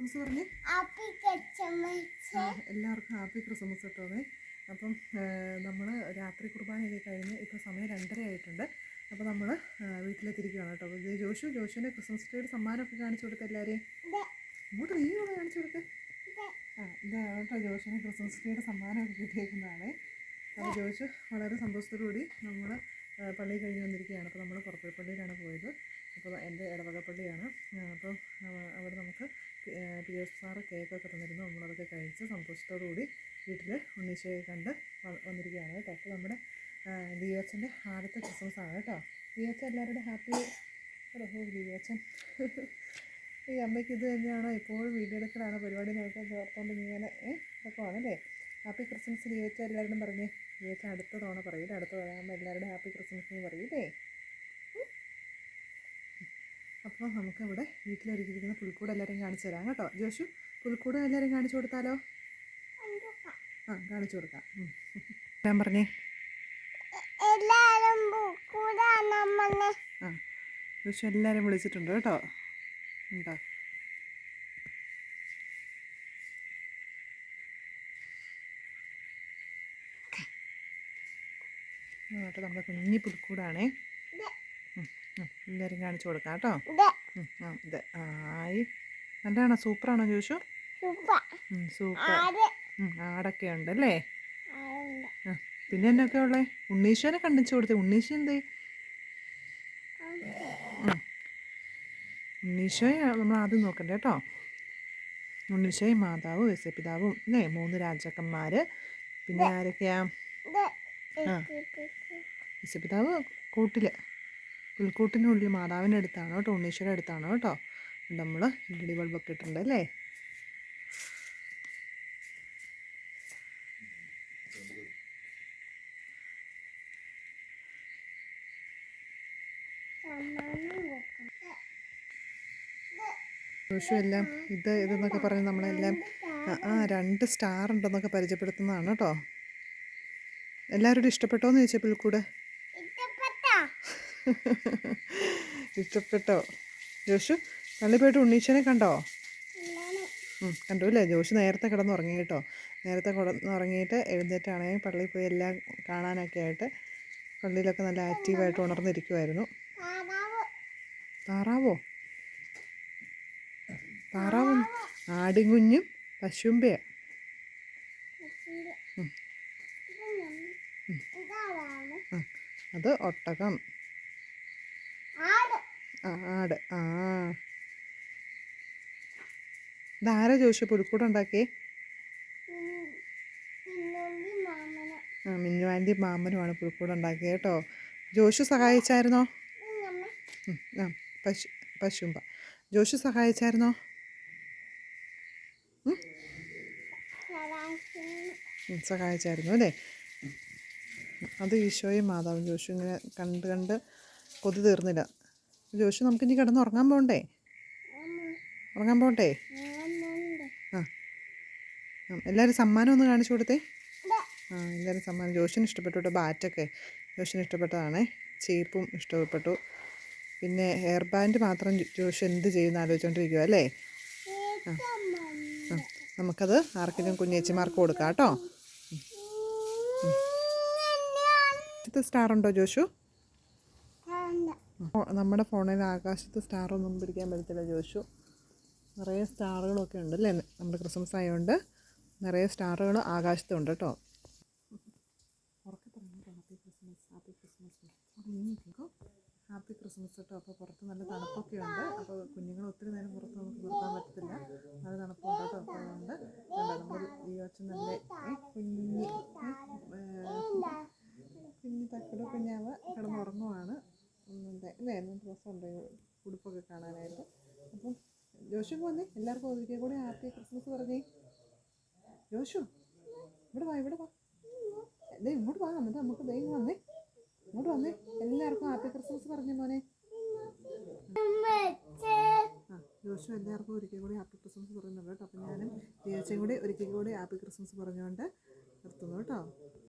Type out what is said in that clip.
Christmas പറഞ്ഞേ. എല്ലാവർക്കും happy Christmas കേട്ടോന്നേ. അപ്പം നമ്മൾ രാത്രി കുർബാനയൊക്കെ കഴിഞ്ഞ് ഇപ്പോൾ സമയം 2:30 ആയിട്ടുണ്ട്. അപ്പോൾ നമ്മൾ വീട്ടിലെത്തിയിരിക്കുകയാണ് കേട്ടോ. ഇത് ജോഷുവിൻ്റെ ക്രിസ്മസ് ട്രീയുടെ സമ്മാനമൊക്കെ കാണിച്ചു കൊടുത്ത് എല്ലാവരെയും. ഇങ്ങോട്ട് നീ കൂടെ കാണിച്ചു കൊടുത്ത്. ഇതാണ് കേട്ടോ ജോഷുവിന് ക്രിസ്മസ് ട്രീയുടെ സമ്മാനമൊക്കെ കിട്ടിയേക്കുന്നതാണ്. അപ്പോൾ ജോഷു വളരെ സന്തോഷത്തോടുകൂടി നമ്മൾ പള്ളി കഴിഞ്ഞ് വന്നിരിക്കുകയാണ്. അപ്പോൾ നമ്മൾ പുറപ്പള്ളിയിലാണ് പോയത്. അപ്പോൾ എൻ്റെ ഇടവകപ്പള്ളിയാണ്. അപ്പം അവിടെ നമുക്ക് PS സാറ് കേക്കൊക്കെ തന്നിരുന്നു. നമ്മളതൊക്കെ കഴിച്ച് സന്തോഷത്തോടുകൂടി വീട്ടിൽ ഉണ്ണീശോയെ കണ്ട് വന്നിരിക്കുകയാണ് കേട്ടോ. അപ്പോൾ നമ്മുടെ ദീവച്ചൻ്റെ ആദ്യത്തെ ക്രിസ്മസ് ആണ് കേട്ടോ. ദീവച്ചൻ എല്ലാവരുടെ ഹാപ്പി. ദീവച്ചൻ ഈ അമ്മയ്ക്ക് ഇത് തന്നെയാണോ എപ്പോഴും വീഡിയോ എടുക്കലാണോ പരിപാടി നോക്കാൻ ചേർത്തുകൊണ്ട് ഇങ്ങനെ ഇതൊക്കെ ആണല്ലേ. ഹാപ്പി ക്രിസ്മസ് ദീവച്ചൻ എല്ലാവരും പറഞ്ഞേ. ദീവച്ചൻ അടുത്ത തവണ പറയില്ല, അടുത്ത തവണ എല്ലാവരുടെയും ഹാപ്പി ക്രിസ്മസ് എന്ന് പറയില്ലേ. അപ്പോൾ നമുക്കിവിടെ വീട്ടിലൊരുക്കിയിരിക്കുന്ന പുൽക്കൂട് എല്ലാവരെയും കാണിച്ചു തരാം കേട്ടോ. ജോഷു പുൽക്കൂട് എല്ലാവരെയും കാണിച്ചു കൊടുത്താലോ? കാണിച്ചു കൊടുക്കാം. ഞാൻ പറഞ്ഞേ ജോഷു എല്ലാവരും വിളിച്ചിട്ടുണ്ട് കേട്ടോ. ഉണ്ടോ കേട്ടോ. നമ്മുടെ കുഞ്ഞി പുൽക്കൂടാണേ. എല്ലാവരും കാണിച്ചു കൊടുക്കാം കേട്ടോ. ഇത് ആയി നല്ലതാണോ? സൂപ്പറാണോ ജോഷു? സൂപ്പർ. ആടൊക്കെ ഉണ്ടല്ലേ. പിന്നെ എന്നൊക്കെ ഉള്ളേ? ഉണ്ണീശോനെ കണ്ടിച്ചു കൊടുത്തേ. ഉണ്ണീശോ എന്തേ? ഉണ്ണീശോയെ നമ്മൾ ആദ്യം നോക്കണ്ടേ കേട്ടോ. ഉണ്ണീശോയും മാതാവും യേശുപിതാവും അല്ലേ, 3 രാജാക്കന്മാർ. പിന്നെ ആരൊക്കെയാ? യേശുപിതാവ് പുൽക്കൂട്ടിനുള്ളിൽ മാതാവിൻ്റെ അടുത്താണ് കേട്ടോ, ഉണ്ണീശ്വരുടെ അടുത്താണ് കേട്ടോ. നമ്മൾ LED ബൾബൊക്കെ ഇട്ടിട്ടുണ്ട് അല്ലേ. എല്ലാം ഇതെന്നൊക്കെ പറഞ്ഞ് നമ്മളെല്ലാം 2 സ്റ്റാർ ഉണ്ടെന്നൊക്കെ പരിചയപ്പെടുത്തുന്നതാണ് കേട്ടോ. എല്ലാവരോടും ഇഷ്ടപ്പെട്ടോന്ന് ചോദിച്ചാൽ പുൽക്കൂട് ഇഷ്ടപ്പെട്ടോ? ജോഷു പള്ളി പോയിട്ട് ഉണ്ണീശനെ കണ്ടോ? കണ്ടു അല്ലേ. ജോഷു നേരത്തെ കിടന്നുറങ്ങി കേട്ടോ. നേരത്തെ കിടന്നുറങ്ങിയിട്ട് എഴുന്നേറ്റാണെങ്കിൽ പള്ളിയിൽ പോയി എല്ലാം കാണാനൊക്കെ ആയിട്ട് പള്ളിയിലൊക്കെ നല്ല ആക്റ്റീവായിട്ട് ഉണർന്നിരിക്കുമായിരുന്നു. താറാവും ആടിൻകുഞ്ഞും പശുമ്പയാണ്. അത് ഒട്ടകം. ആട്. ഇതാരാ ജോഷു പുൽക്കൂട് ഉണ്ടാക്കിയേ? മിന്നു ആൻറ്റി മാമനുമാണ് പുൽക്കൂട് ഉണ്ടാക്കിയത് കേട്ടോ. ജോഷു സഹായിച്ചായിരുന്നോ? പശുമ്പ ജോഷു സഹായിച്ചായിരുന്നോ? സഹായിച്ചായിരുന്നു അല്ലേ. അത് ഈശോയും മാതാവും. ജോഷു ഇങ്ങനെ കണ്ട് കൊതി തീർന്നില്ല. ജോഷു നമുക്കിനി കിടന്ന് ഉറങ്ങാൻ പോകണ്ടേ? എല്ലാവരും സമ്മാനം ഒന്ന് കാണിച്ചു കൊടുത്തേ. എല്ലാവരും സമ്മാനം. ജോഷിന് ഇഷ്ടപ്പെട്ടു കേട്ടോ. ബാറ്റൊക്കെ ജോഷിന് ഇഷ്ടപ്പെട്ടതാണേ. ചീപ്പും ഇഷ്ടപ്പെട്ടു. പിന്നെ ഹെയർ ബാൻഡ് മാത്രം ജോഷു എന്ത് ചെയ്യുമെന്ന് ആലോചിച്ചുകൊണ്ടിരിക്കുക അല്ലേ. നമുക്കത് ആർക്കെങ്കിലും കുഞ്ഞേച്ചിമാർക്ക് കൊടുക്കാം കേട്ടോ. സ്റ്റാർ ഉണ്ടോ ജോഷു? നമ്മുടെ ഫോണിൽ ആകാശത്ത് സ്റ്റാറൊന്നും പിടിക്കാൻ പറ്റത്തില്ല ജോഷു. നിറയെ സ്റ്റാറുകളൊക്കെ ഉണ്ട് അല്ലേ. നമ്മുടെ ക്രിസ്മസ് ആയതുകൊണ്ട് നിറയെ സ്റ്റാറുകൾ ആകാശത്തുണ്ട് കേട്ടോ. ഹാപ്പി ക്രിസ്മസ് കേട്ടോ. അപ്പോൾ പുറത്ത് നല്ല തണുപ്പൊക്കെ ഉണ്ട്. അപ്പോൾ കുഞ്ഞുങ്ങൾ ഒത്തിരി നേരം പുറത്ത് നമുക്ക് നിർത്താൻ പറ്റത്തില്ല, നല്ല തണുപ്പുണ്ട് കേട്ടോ. അപ്പോൾ അതുകൊണ്ട് നമ്മൾ ദീവച്ചൻ നല്ല കുഞ്ഞി തക്കട് കുഞ്ഞാവ് കിടന്നുറങ്ങുവാണ്. അല്ലേ. നല്ല രസമുണ്ട് ഉടുപ്പൊക്കെ കാണാനായിട്ട്. അപ്പം ജോഷു വന്നേ. എല്ലാവർക്കും ഒരിക്കൽ കൂടി ഹാപ്പി ക്രിസ്മസ് പറഞ്ഞേ. ജോഷു ഇവിടെ വാ. ഇങ്ങോട്ട് വാ. എന്നിട്ട് നമുക്ക് വന്നേ. ഇങ്ങോട്ട് വന്നേ. എല്ലാവർക്കും ഹാപ്പി ക്രിസ്മസ് പറഞ്ഞു മോനെ. ജോഷു എല്ലാവർക്കും ഒരിക്കൽ കൂടി ഹാപ്പി ക്രിസ്മസ് പറയുന്നുണ്ട് കേട്ടോ. അപ്പം ഞാനും ചേച്ചിയും കൂടി ഒരിക്കൽ കൂടി ഹാപ്പി ക്രിസ്മസ് പറഞ്ഞുകൊണ്ട് നിർത്തുന്നു കേട്ടോ.